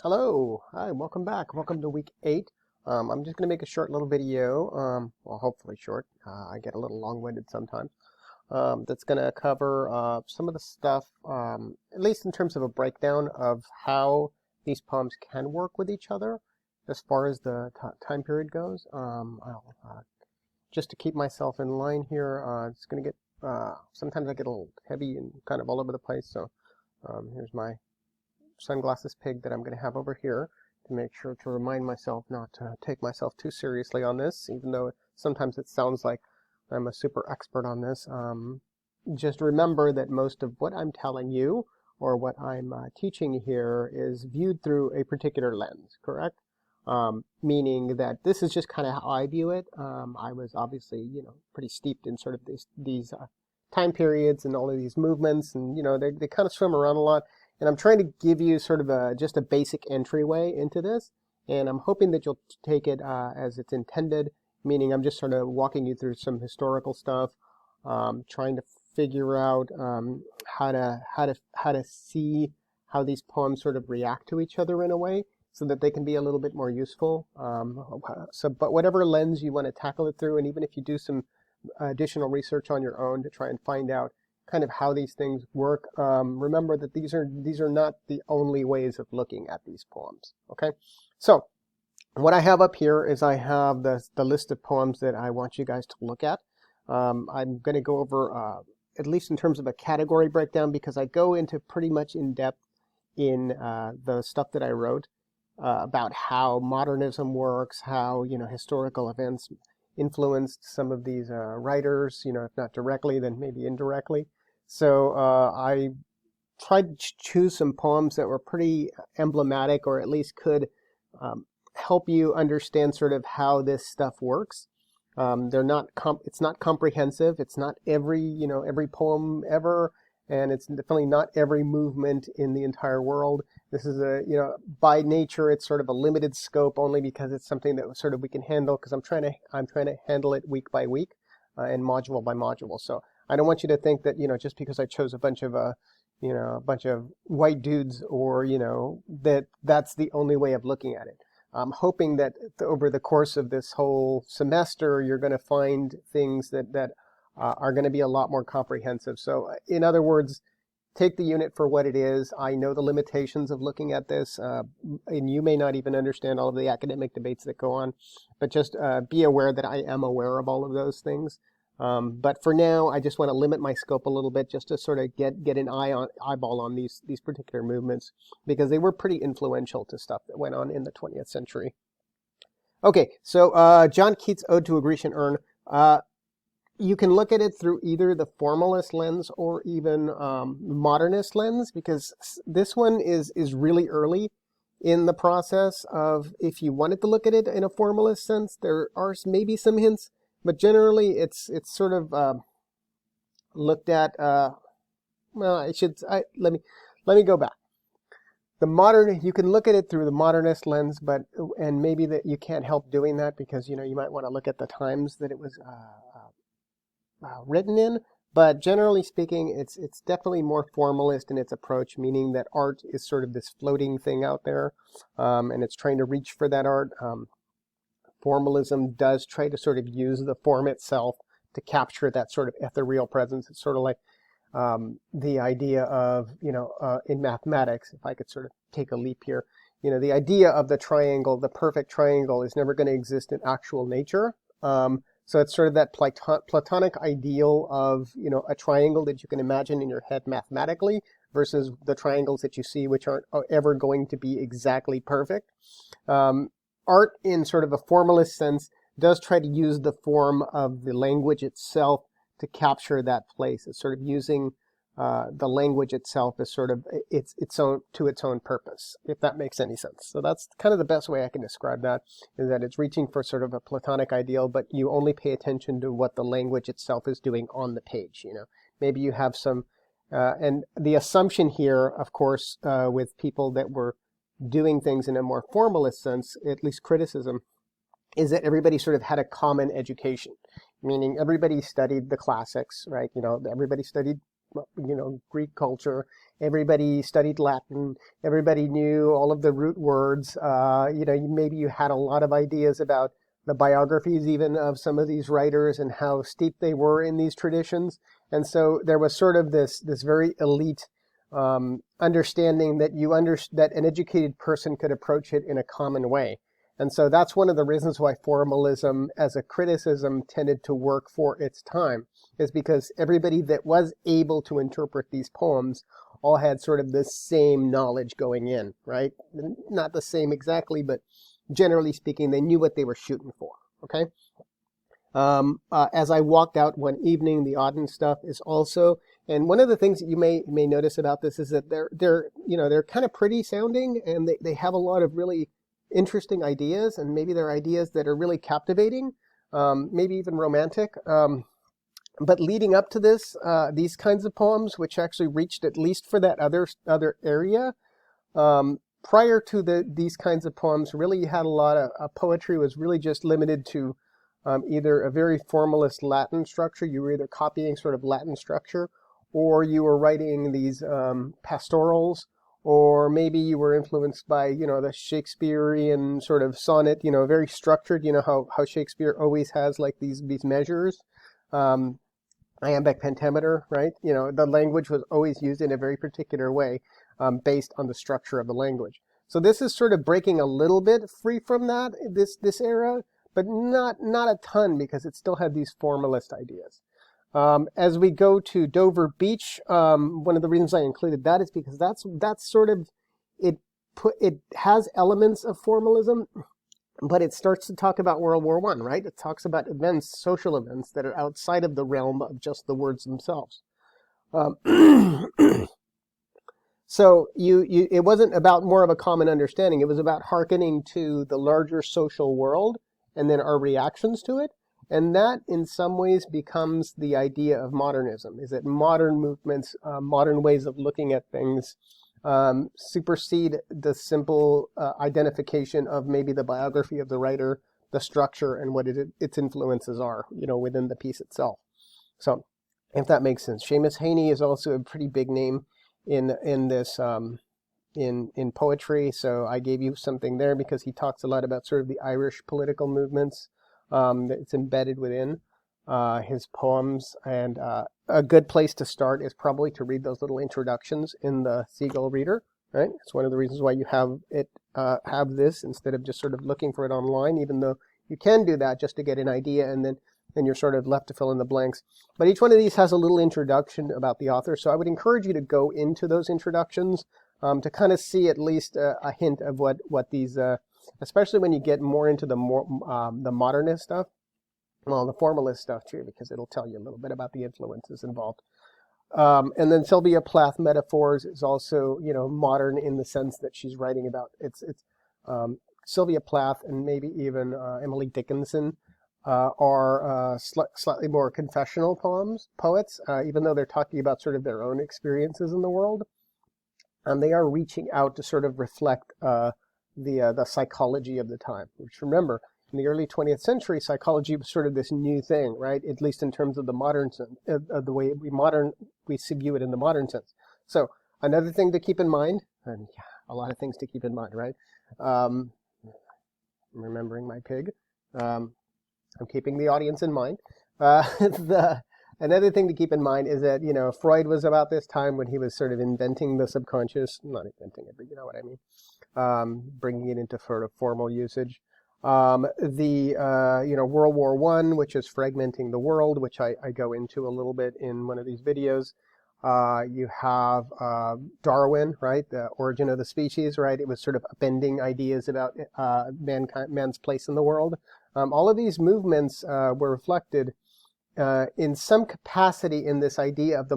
Hello, hi, welcome back. Welcome to week 8. I'm just going to make a short little video, well, hopefully short. I get a little long-winded sometimes. That's going to cover some of the stuff, at least in terms of a breakdown of how these poems can work with each other as far as the time period goes. Just to keep myself in line here, it's going to get, sometimes I get a little heavy and kind of all over the place, so here's my sunglasses pig that I'm going to have over here to make sure to remind myself not to take myself too seriously on this, even though sometimes it sounds like I'm a super expert on this. Just remember that most of what I'm telling you or what I'm teaching here is viewed through a particular lens, correct? Meaning that this is just kind of how I view it. I was obviously, pretty steeped in sort of these time periods and all of these movements, and they kind of swim around a lot. And I'm trying to give you sort of just a basic entryway into this, and I'm hoping that you'll take it as it's intended, meaning I'm just sort of walking you through some historical stuff, trying to figure out how to see how these poems sort of react to each other in a way, so that they can be a little bit more useful. But whatever lens you want to tackle it through, and even if you do some additional research on your own to try and find out kind of how these things work, remember that these are not the only ways of looking at these poems. Okay, so what I have up here is I have the list of poems that I want you guys to look at. I'm going to go over at least in terms of a category breakdown, because I go into pretty much in depth in the stuff that I wrote about how modernism works, how historical events influenced some of these writers, if not directly, then maybe indirectly. So I tried to choose some poems that were pretty emblematic, or at least could help you understand sort of how this stuff works. It's not comprehensive. It's not every poem ever, and it's definitely not every movement in the entire world. This is by nature, it's sort of a limited scope, only because it's something that sort of we can handle, because I'm trying to handle it week by week and module by module. So I don't want you to think that, just because I chose a bunch of white dudes, or, that's the only way of looking at it. I'm hoping that over the course of this whole semester, you're going to find things that are going to be a lot more comprehensive. So in other words, take the unit for what it is. I know the limitations of looking at this, and you may not even understand all of the academic debates that go on, but just be aware that I am aware of all of those things. But for now, I just want to limit my scope a little bit, just to sort of get an eyeball on these particular movements, because they were pretty influential to stuff that went on in the 20th century. Okay, so John Keats' Ode to a Grecian Urn. You can look at it through either the formalist lens or even modernist lens, because this one is really early in the process of, if you wanted to look at it in a formalist sense, there are maybe some hints. But generally, it's sort of looked at. Well, let me go back. You can look at it through the modernist lens, and maybe that you can't help doing that, because you might want to look at the times that it was written in. But generally speaking, it's definitely more formalist in its approach, meaning that art is sort of this floating thing out there, and it's trying to reach for that art. Formalism does try to sort of use the form itself to capture that sort of ethereal presence. It's sort of like the idea of, in mathematics, if I could sort of take a leap here, the idea of the triangle, the perfect triangle, is never going to exist in actual nature. So it's sort of that Platonic ideal of, a triangle that you can imagine in your head mathematically, versus the triangles that you see, which aren't ever going to be exactly perfect. Art, in sort of a formalist sense, does try to use the form of the language itself to capture that place. It's sort of using the language itself as sort of its own purpose, if that makes any sense. So that's kind of the best way I can describe that, is that it's reaching for sort of a Platonic ideal, but you only pay attention to what the language itself is doing on the page. Maybe you have some, and the assumption here, of course, with people that were doing things in a more formalist sense, at least criticism, is that everybody sort of had a common education, meaning everybody studied the classics, right? Everybody studied Greek culture. Everybody studied Latin. Everybody knew all of the root words. Maybe you had a lot of ideas about the biographies even of some of these writers and how steeped they were in these traditions. And so there was sort of this very elite understanding that that an educated person could approach it in a common way. And so that's one of the reasons why formalism as a criticism tended to work for its time, is because everybody that was able to interpret these poems all had sort of the same knowledge going in, right? Not the same exactly, but generally speaking, they knew what they were shooting for, okay? As I walked out one evening, the Auden stuff is also, and one of the things that you may notice about this is that they're kind of pretty sounding, and they have a lot of really interesting ideas, and maybe they're ideas that are really captivating, maybe even romantic. But leading up to this, these kinds of poems, which actually reached at least for that other area, prior to these kinds of poems, really you had a lot of poetry was really just limited to either a very formalist Latin structure. You were either copying sort of Latin structure, or you were writing these pastorals, or maybe you were influenced by, the Shakespearean sort of sonnet, very structured, how Shakespeare always has like these measures. Iambic pentameter, right? The language was always used in a very particular way based on the structure of the language. So this is sort of breaking a little bit free from that, this era, but not a ton, because it still had these formalist ideas. As we go to Dover Beach, one of the reasons I included that is because that's sort of, it has elements of formalism, but it starts to talk about World War I, right? It talks about events, social events that are outside of the realm of just the words themselves. So it wasn't about more of a common understanding. It was about hearkening to the larger social world and then our reactions to it. And that, in some ways, becomes the idea of modernism, is that modern movements, modern ways of looking at things, supersede the simple identification of maybe the biography of the writer, the structure, and what its influences are, within the piece itself. So, if that makes sense. Seamus Heaney is also a pretty big name in this in poetry. So I gave you something there because he talks a lot about sort of the Irish political movements that's embedded within his poems. And a good place to start is probably to read those little introductions in the Seagull Reader, right? It's one of the reasons why you have this instead of just sort of looking for it online, even though you can do that just to get an idea, and then you're sort of left to fill in the blanks. But each one of these has a little introduction about the author, so I would encourage you to go into those introductions to kind of see at least a hint of what these, especially when you get more into the modernist stuff, well, the formalist stuff too, because it'll tell you a little bit about the influences involved. And then Sylvia Plath Metaphors is also, modern in the sense that she's writing about it's Sylvia Plath and maybe even Emily Dickinson are slightly more confessional poets, even though they're talking about sort of their own experiences in the world. And they are reaching out to sort of reflect the psychology of the time. Which, remember, in the early 20th century, psychology was sort of this new thing, right? At least in terms of the modern sense, the way we view it in the modern sense. So another thing to keep in mind, and yeah, a lot of things to keep in mind, right? I'm remembering my pig. I'm keeping the audience in mind. Another thing to keep in mind is that, Freud was about this time when he was sort of inventing the subconscious, not inventing it, but you know what I mean, bringing it into sort of formal usage. World War I, which is fragmenting the world, which I go into a little bit in one of these videos. You have Darwin, right, the origin of the species, right? It was sort of upending ideas about man's place in the world. All of these movements were reflected in some capacity in this idea of the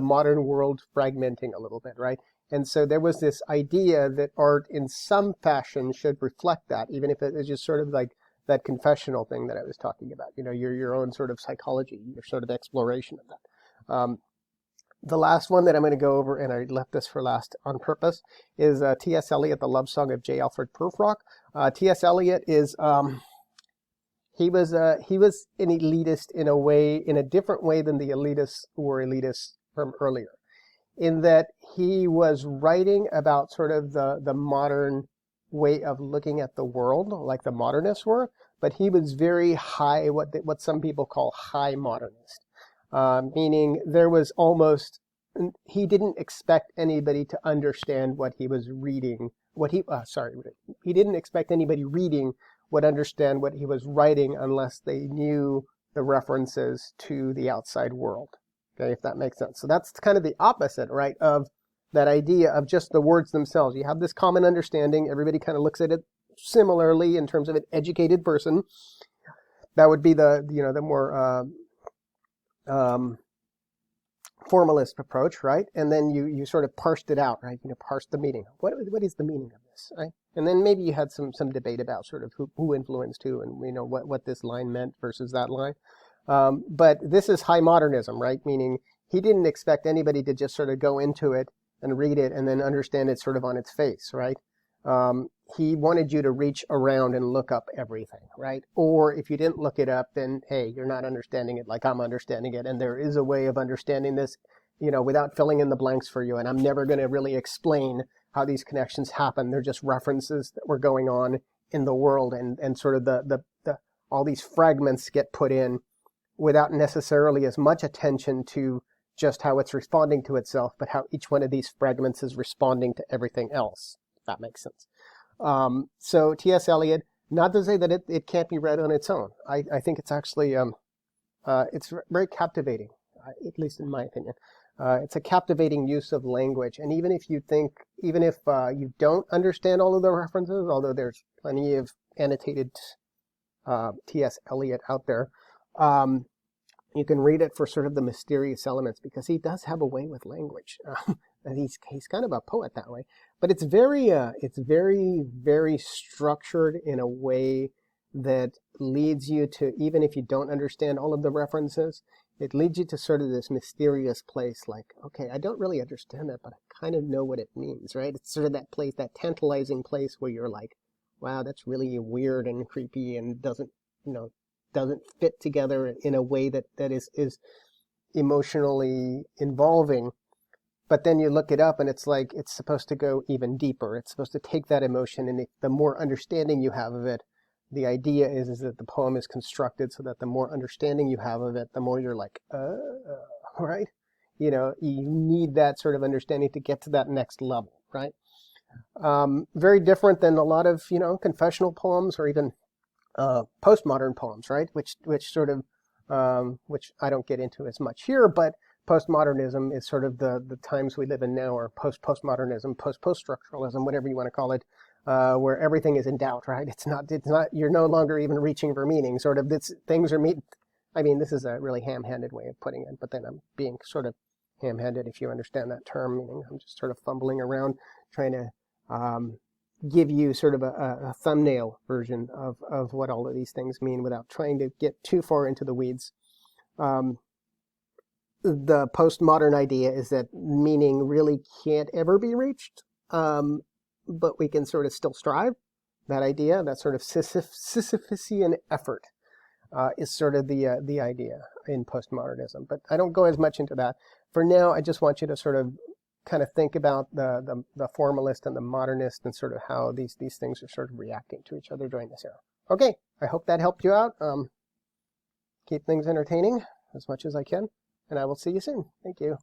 modern world fragmenting a little bit, right? And so there was this idea that art in some fashion should reflect that, even if it is just sort of like that confessional thing that I was talking about, your own sort of psychology, your sort of exploration of that. The last one that I'm going to go over, and I left this for last on purpose, is T.S. Eliot, The Love Song of J. Alfred Prufrock. T.S. Eliot is... He was an elitist in a different way than the elitists were elitists from earlier, in that he was writing about sort of the modern way of looking at the world, like the modernists were, but he was very high, what some people call high modernist, meaning there was almost, he didn't expect anybody to understand what he was reading, he didn't expect anybody reading would understand what he was writing unless they knew the references to the outside world. Okay, if that makes sense. So that's kind of the opposite, right, of that idea of just the words themselves. You have this common understanding. Everybody kind of looks at it similarly in terms of an educated person. That would be the more formalist approach, right? And then you sort of parsed it out, right? Parsed the meaning. What is the meaning of this, right? And then maybe you had some debate about sort of who influenced who, and what this line meant versus that line. But this is high modernism, right? Meaning he didn't expect anybody to just sort of go into it and read it and then understand it sort of on its face, right? He wanted you to reach around and look up everything, right? Or if you didn't look it up, then hey, you're not understanding it like I'm understanding it, and there is a way of understanding this, without filling in the blanks for you. And I'm never going to really explain how these connections happen. They're just references that were going on in the world, and sort of the all these fragments get put in without necessarily as much attention to just how it's responding to itself, but how each one of these fragments is responding to everything else, if that makes sense. So T.S. Eliot, not to say that it can't be read on its own. I think it's actually, it's very captivating, at least in my opinion. It's a captivating use of language. And even if you don't understand all of the references, although there's plenty of annotated T.S. Eliot out there, you can read it for sort of the mysterious elements, because he does have a way with language. And he's kind of a poet that way. But it's very, very structured in a way that leads you to, even if you don't understand all of the references, it leads you to sort of this mysterious place, like, okay, I don't really understand that, but I kind of know what it means, right? It's sort of that place, that tantalizing place where you're like, wow, that's really weird and creepy and doesn't fit together in a way that is emotionally involving. But then you look it up and it's like, it's supposed to go even deeper. It's supposed to take that emotion, and the more understanding you have of it, the idea is that the poem is constructed so that the more understanding you have of it, the more you're like, right? You need that sort of understanding to get to that next level, right? Very different than a lot of, confessional poems, or even postmodern poems, right? Which sort of, which I don't get into as much here, but postmodernism is sort of the times we live in now, or postmodernism, post-structuralism, whatever you want to call it, where everything is in doubt, right? It's not, you're no longer even reaching for meaning, sort of, things are I mean, this is a really ham-handed way of putting it, but then I'm being sort of ham-handed, if you understand that term, meaning I'm just sort of fumbling around trying to give you sort of a thumbnail version of what all of these things mean without trying to get too far into the weeds. The postmodern idea is that meaning really can't ever be reached, but we can sort of still strive. That idea, that sort of Sisyphusian effort, is sort of the idea in postmodernism. But I don't go as much into that. For now, I just want you to sort of kind of think about the formalist and the modernist, and sort of how these things are sort of reacting to each other during this era. Okay, I hope that helped you out. Keep things entertaining as much as I can, and I will see you soon. Thank you.